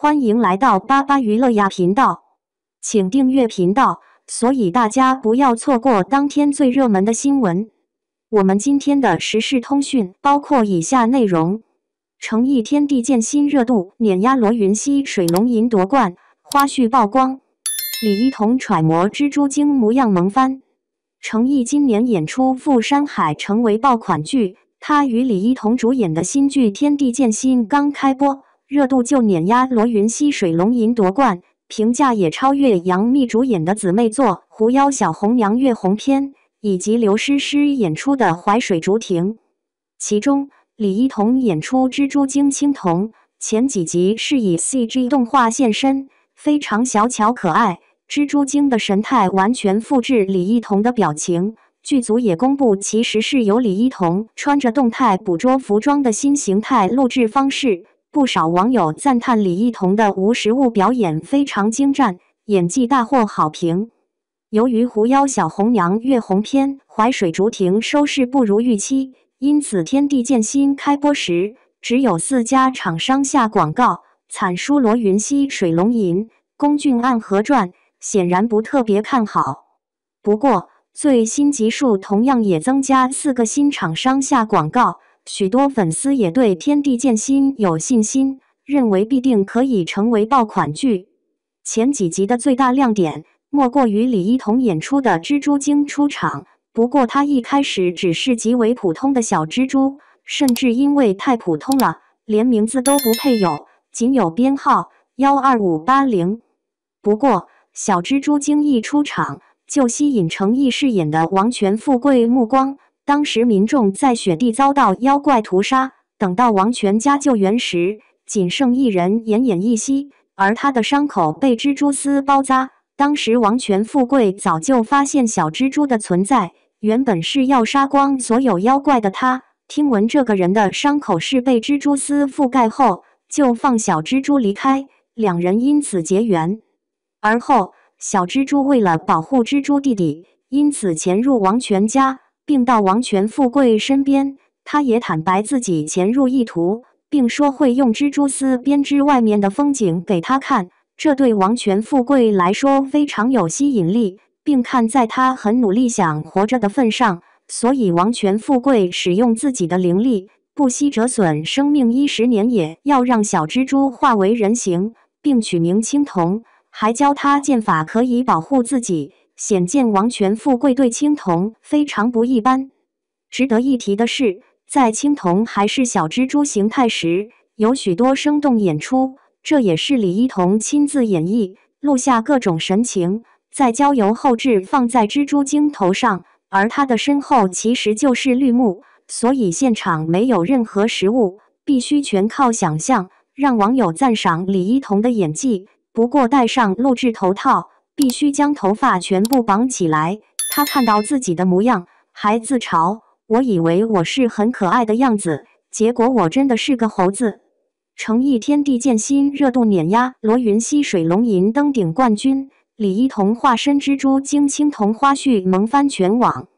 欢迎来到巴巴娱乐呀频道，请订阅频道，所以大家不要错过当天最热门的新闻。我们今天的时事通讯包括以下内容：诚意天地剑心热度碾压罗云熙水龙吟夺冠，花絮曝光；李一桐揣摩蜘蛛精模样萌翻。诚意今年演出《赴山海》成为爆款剧，他与李一桐主演的新剧《天地剑心》刚开播，热度就碾压罗云熙水龙吟夺冠，评价也超越杨幂主演的姊妹作《狐妖小红娘月红篇》，以及刘诗诗演出的《淮水竹亭》。其中，李一桐演出蜘蛛精青铜，前几集是以 CG 动画现身，非常小巧可爱。蜘蛛精的神态完全复制李一桐的表情，剧组也公布其实是由李一桐穿着动态捕捉服装的新形态录制方式。不少网友赞叹李一桐的无实物表演非常精湛，演技大获好评。由于《狐妖小红娘月红篇》《淮水竹亭》收视不如预期，因此《天地剑心》开播时只有4家厂商下广告，惨输罗云熙水龙吟、龚俊暗河传，显然不特别看好。不过，最新集数同样也增加4个新厂商下广告，许多粉丝也对《天地剑心》有信心，认为必定可以成为爆款剧。前几集的最大亮点，莫过于李一桐演出的蜘蛛精出场，不过他一开始只是极为普通的小蜘蛛，甚至因为太普通了，连名字都不配有，仅有编号12580。不过，小蜘蛛精一出场，就吸引诚意饰演的王权富贵目光。当时民众在雪地遭到妖怪屠杀，等到王权家救援时，仅剩一人奄奄一息，而他的伤口被蜘蛛丝包扎。当时王权富贵早就发现小蜘蛛的存在，原本是要杀光所有妖怪的他，听闻这个人的伤口是被蜘蛛丝覆盖后，就放小蜘蛛离开，两人因此结缘。而后，小蜘蛛为了保护蜘蛛弟弟，因此潜入王权家，并到王权富贵身边。他也坦白自己潜入意图，并说会用蜘蛛丝编织外面的风景给他看，这对王权富贵来说非常有吸引力，并看在他很努力想活着的份上，所以王权富贵使用自己的灵力，不惜折损生命10年也要让小蜘蛛化为人形，并取名青铜，还教他剑法可以保护自己，显见王权富贵对青铜非常不一般。值得一提的是，在青铜还是小蜘蛛形态时，有许多生动演出，这也是李一桐亲自演绎，录下各种神情，再交由后制放在蜘蛛精头上，而他的身后其实就是绿幕，所以现场没有任何实物，必须全靠想象，让网友赞赏李一桐的演技。不过戴上录制头套，必须将头发全部绑起来。他看到自己的模样，还自嘲：“我以为我是很可爱的样子，结果我真的是个猴子。”诚意天地剑心热度碾压罗云熙水龙吟登顶冠军，李一桐化身蜘蛛精青铜花絮萌翻全网。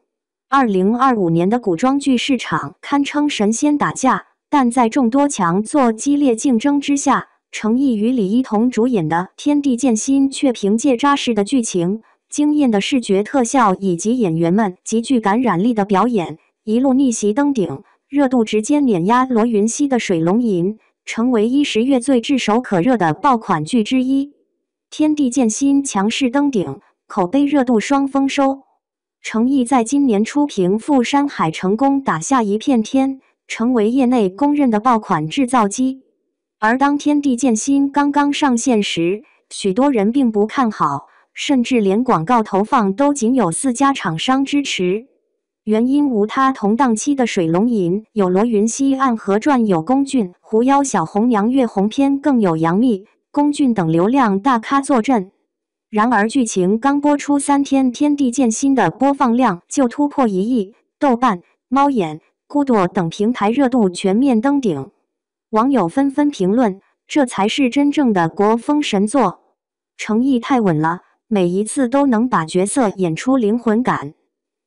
2025年的古装剧市场堪称神仙打架，但在众多强作激烈竞争之下，诚意与李一桐主演的《天地剑心》却凭借扎实的剧情、惊艳的视觉特效以及演员们极具感染力的表演，一路逆袭登顶，热度直接碾压罗云熙的水龙吟，成为10月最炙手可热的爆款剧之一。《天地剑心》强势登顶，口碑热度双丰收。诚意在今年出评《赴山海》成功打下一片天，成为业内公认的爆款制造机。而当《天地剑心》刚刚上线时，许多人并不看好，甚至连广告投放都仅有4家厂商支持。原因无他，同档期的水龙吟有罗云熙暗河传，有龚俊，狐妖小红娘月红篇更有杨幂、龚俊等流量大咖坐镇。然而剧情刚播出3天，《天地剑心》的播放量就突破1亿，豆瓣、猫眼、酷朵等平台热度全面登顶。网友纷纷评论：“这才是真正的国风神作，诚意太稳了，每一次都能把角色演出灵魂感。”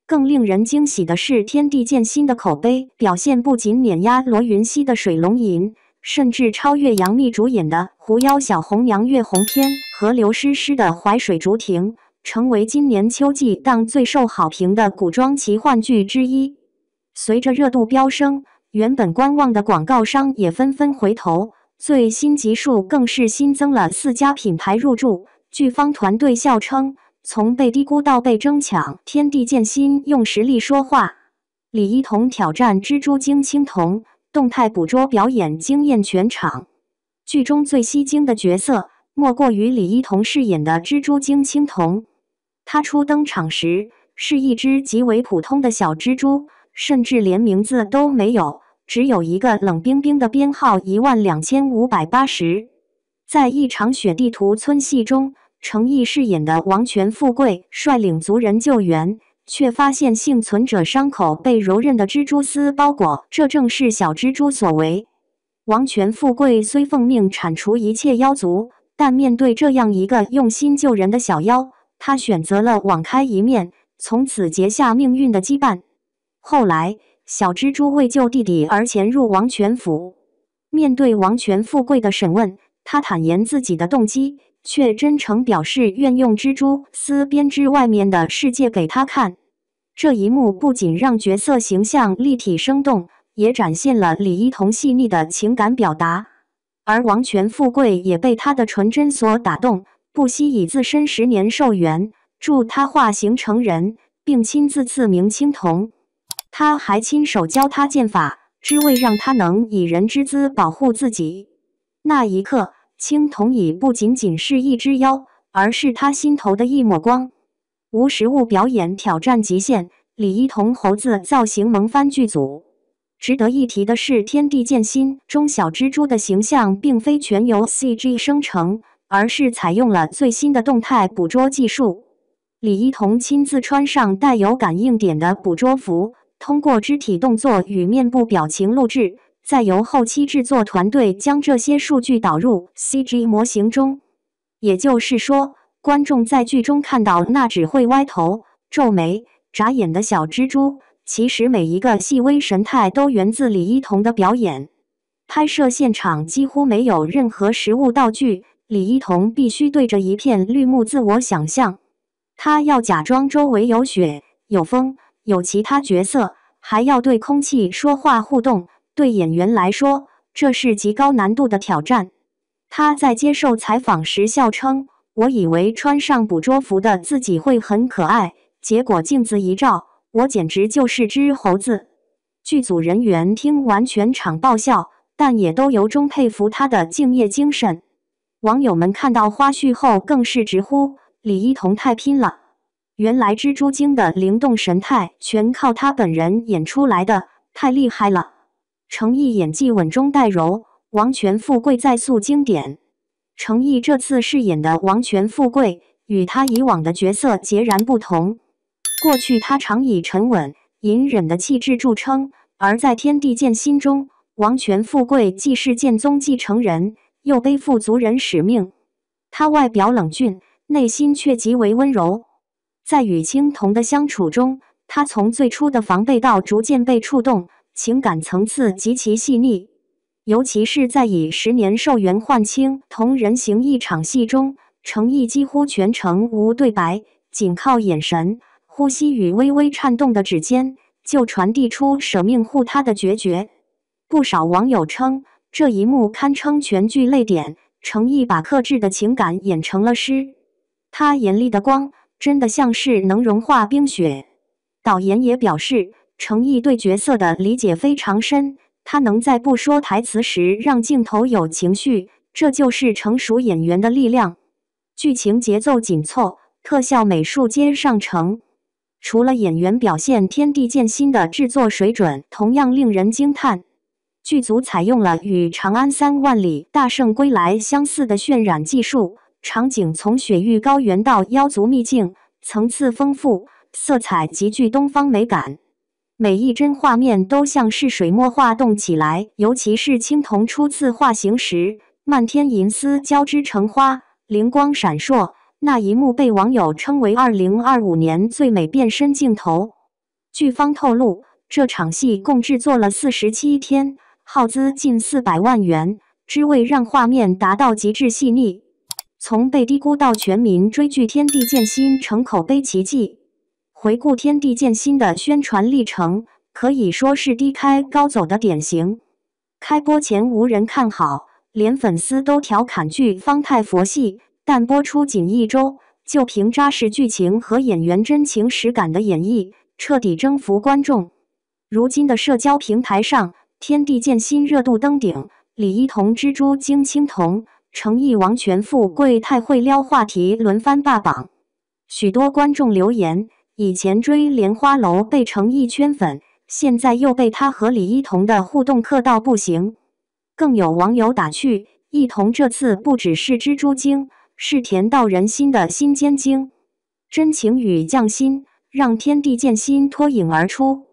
更令人惊喜的是，《天地剑心》的口碑表现不仅碾压罗云熙的水龙吟，甚至超越杨幂主演的《狐妖小红娘》月红篇和刘诗诗的《淮水竹亭》，成为今年秋季档最受好评的古装奇幻剧之一。随着热度飙升，原本观望的广告商也纷纷回头，最新集数更是新增了4家品牌入驻。剧方团队笑称，从被低估到被争抢，天地剑心用实力说话。李一桐挑战蜘蛛精青铜，动态捕捉表演惊艳全场。剧中最吸睛的角色，莫过于李一桐饰演的蜘蛛精青铜。他初登场时是一只极为普通的小蜘蛛，甚至连名字都没有，只有一个冷冰冰的编号12580。在一场雪地图村戏中，程毅饰演的王权富贵率领族人救援，却发现幸存者伤口被柔韧的蜘蛛丝包裹，这正是小蜘蛛所为。王权富贵虽奉命铲除一切妖族，但面对这样一个用心救人的小妖，他选择了网开一面，从此结下命运的羁绊。后来，小蜘蛛为救弟弟而潜入王权府，面对王权富贵的审问，他坦言自己的动机，却真诚表示愿用蜘蛛丝编织外面的世界给他看。这一幕不仅让角色形象立体生动，也展现了李一桐细腻的情感表达。而王权富贵也被他的纯真所打动，不惜以自身10年寿元助他化形成人，并亲自赐名青铜。他还亲手教他剑法，只为让他能以人之姿保护自己。那一刻，青铜已不仅仅是一只妖，而是他心头的一抹光。无实物表演挑战极限，李一桐猴子造型萌翻剧组。值得一提的是，《天地剑心》中小蜘蛛的形象并非全由 CG 生成，而是采用了最新的动态捕捉技术。李一桐亲自穿上带有感应点的捕捉服，通过肢体动作与面部表情录制，再由后期制作团队将这些数据导入 CG 模型中。也就是说，观众在剧中看到那只会歪头、皱眉、眨眼的小蜘蛛，其实每一个细微神态都源自李一桐的表演。拍摄现场几乎没有任何实物道具，李一桐必须对着一片绿幕自我想象。他要假装周围有雪、有风、有其他角色，还要对空气说话互动。对演员来说，这是极高难度的挑战。他在接受采访时笑称，我以为穿上捕捉服的自己会很可爱，结果镜子一照，我简直就是只猴子。剧组人员听完全场爆笑，但也都由衷佩服他的敬业精神。网友们看到花絮后更是直呼李一桐太拼了，原来蜘蛛精的灵动神态全靠他本人演出来的，太厉害了。程毅演技稳中带柔，王权富贵再塑经典。程毅这次饰演的王权富贵与他以往的角色截然不同。过去他常以沉稳、隐忍的气质著称，而在《天地剑心》中，王权富贵既是剑宗继承人，又背负族人使命。他外表冷峻，内心却极为温柔。在与青铜的相处中，他从最初的防备到逐渐被触动，情感层次极其细腻。尤其是在以10年寿元换青铜人形一场戏中，程毅几乎全程无对白，仅靠眼神、呼吸与微微颤动的指尖，就传递出舍命护他的决绝。不少网友称，这一幕堪称全剧泪点，程毅把克制的情感演成了诗。他眼里的光，真的像是能融化冰雪。导演也表示，程毅对角色的理解非常深，他能在不说台词时让镜头有情绪，这就是成熟演员的力量。剧情节奏紧凑，特效美术皆上乘。除了演员表现，《天地剑心》的制作水准同样令人惊叹。剧组采用了与《长安3万里大圣归来》相似的渲染技术，场景从雪域高原到妖族秘境，层次丰富，色彩极具东方美感。每一帧画面都像是水墨画动起来，尤其是青铜初次化形时，漫天银丝交织成花，灵光闪烁，那一幕被网友称为2025年最美变身镜头。剧方透露，这场戏共制作了47天，耗资近400万元，只为让画面达到极致细腻。从被低估到全民追剧《天地剑心》成口碑奇迹。回顾《天地剑心》的宣传历程，可以说是低开高走的典型。开播前无人看好，连粉丝都调侃剧方太佛系，但播出仅1周，就凭扎实剧情和演员真情实感的演绎，彻底征服观众。如今的社交平台上，《天地剑心》热度登顶，李一桐、蜘蛛精青铜、成毅、王权富贵太会撩话题轮番霸榜。许多观众留言，以前追莲花楼被成毅圈粉，现在又被他和李一桐的互动磕到不行。更有网友打趣，一桐这次不只是蜘蛛精，是甜到人心的心尖精。真情与匠心，让天地剑心脱颖而出。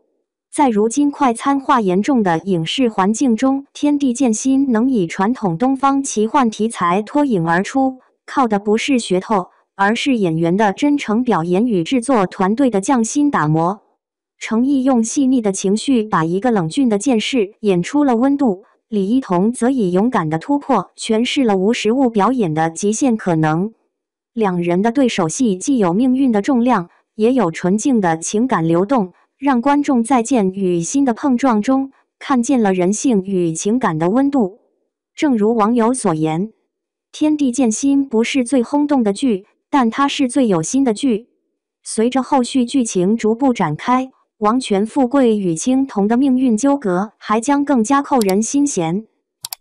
在如今快餐化严重的影视环境中，天地剑心能以传统东方奇幻题材脱颖而出，靠的不是噱头，而是演员的真诚表演与制作团队的匠心打磨。成毅用细腻的情绪把一个冷峻的剑士演出了温度，李一桐则以勇敢的突破诠释了无实物表演的极限可能。两人的对手戏既有命运的重量，也有纯净的情感流动，让观众在剑与心的碰撞中看见了人性与情感的温度。正如网友所言，《天地剑心》不是最轰动的剧，但它是最有心的剧。随着后续剧情逐步展开，王权富贵与青铜的命运纠葛还将更加扣人心弦。《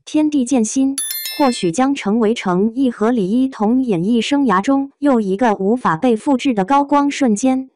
天地剑心》或许将成为成毅和李一桐演艺生涯中又一个无法被复制的高光瞬间。